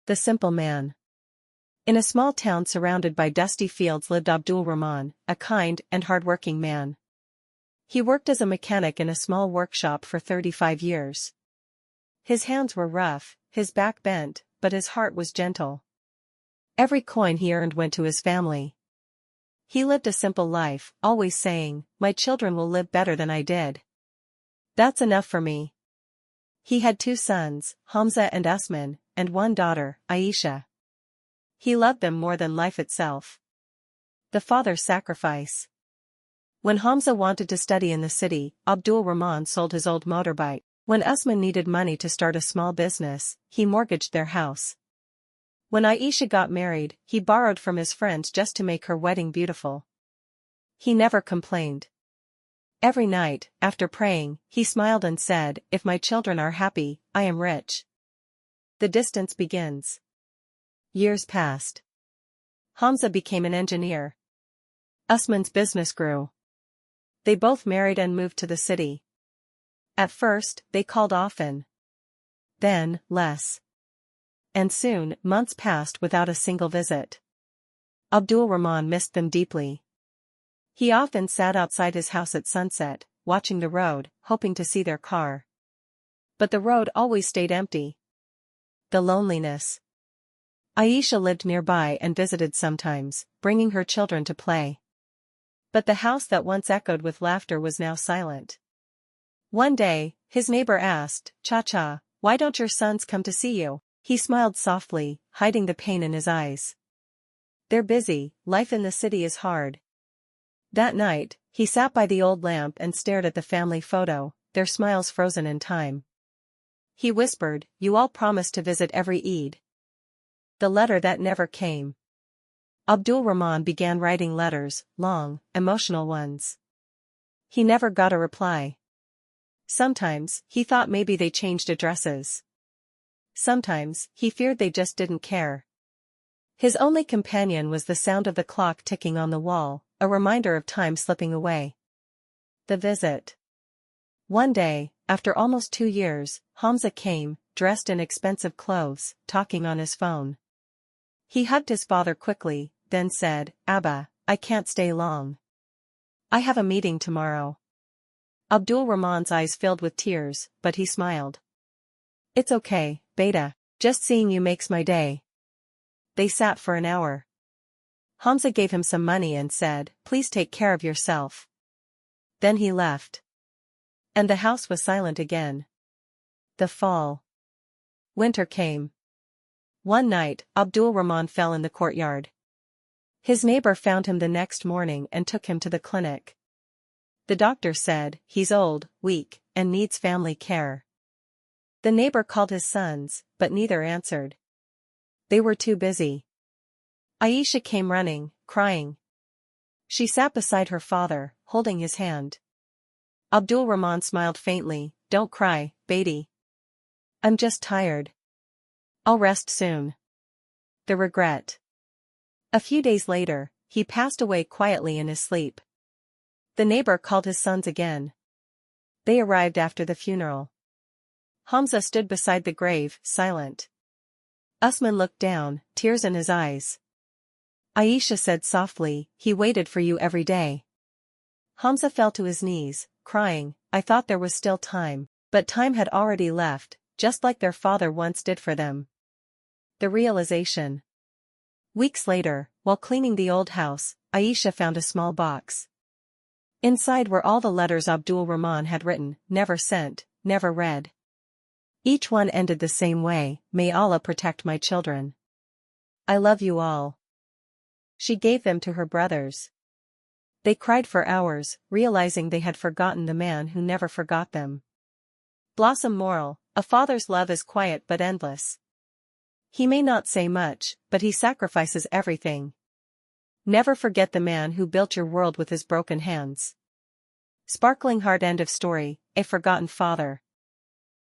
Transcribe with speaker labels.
Speaker 1: The simple man. In a small town surrounded by dusty fields lived Abdul Rahman, a kind and hard-working man. He worked as a mechanic in a small workshop for 35 years. His hands were rough, his back bent, but his heart was gentle. Every coin he earned went to his family. He lived a simple life, always saying, "My children will live better than I did. That's enough for me." He had 2 sons, Hamza and Usman, and 1 daughter, Aisha. He loved them more than life itself. The father's sacrifice. When Hamza wanted to study in the city, Abdul Rahman sold his old motorbike. When Usman needed money to start a small business, he mortgaged their house. When Aisha got married, he borrowed from his friends just to make her wedding beautiful. He never complained. Every night, after praying, he smiled and said, "If my children are happy, I am rich." The distance begins. Years passed. Hamza became an engineer. Usman's business grew. They both married and moved to the city. At first, they called often. Then, less. And soon, months passed without a single visit. Abdul Rahman missed them deeply. He often sat outside his house at sunset, watching the road, hoping to see their car. But the road always stayed empty. The loneliness. Aisha lived nearby and visited sometimes, bringing her children to play. But the house that once echoed with laughter was now silent. One day, his neighbor asked, "Cha-cha, why don't your sons come to see you?" He smiled softly, hiding the pain in his eyes. "They're busy, life in the city is hard." That night, he sat by the old lamp and stared at the family photo, their smiles frozen in time. He whispered, "You all promised to visit every Eid." The letter that never came. Abdul Rahman began writing letters, long, emotional ones. He never got a reply. Sometimes, he thought maybe they changed addresses. Sometimes, he feared they just didn't care. His only companion was the sound of the clock ticking on the wall, a reminder of time slipping away. The visit. One day, after almost 2 years, Hamza came, dressed in expensive clothes, talking on his phone. He hugged his father quickly, then said, "Abba, I can't stay long. I have a meeting tomorrow." Abdul Rahman's eyes filled with tears, but he smiled. "It's okay, beta, just seeing you makes my day." They sat for an hour. Hamza gave him some money and said, "Please take care of yourself." Then he left. And the house was silent again. The fall. Winter came. One night, Abdul Rahman fell in the courtyard. His neighbor found him the next morning and took him to the clinic. The doctor said, "He's old, weak, and needs family care." The neighbor called his sons, but neither answered. They were too busy. Aisha came running, crying. She sat beside her father, holding his hand. Abdul Rahman smiled faintly, "Don't cry, Beti. I'm just tired. I'll rest soon." The regret. A few days later, he passed away quietly in his sleep. The neighbor called his sons again. They arrived after the funeral. Hamza stood beside the grave, silent. Usman looked down, tears in his eyes. Aisha said softly, "He waited for you every day." Hamza fell to his knees, crying, "I thought there was still time, but time had already left, just like their father once did for them." The realization. Weeks later, while cleaning the old house, Aisha found a small box. Inside were all the letters Abdul Rahman had written, never sent, never read. Each one ended the same way, "May Allah protect my children. I love you all." She gave them to her brothers. They cried for hours, realizing they had forgotten the man who never forgot them. Blossom moral: a father's love is quiet but endless. He may not say much, but he sacrifices everything. Never forget the man who built your world with his broken hands. Sparkling heart. End of story. A forgotten father.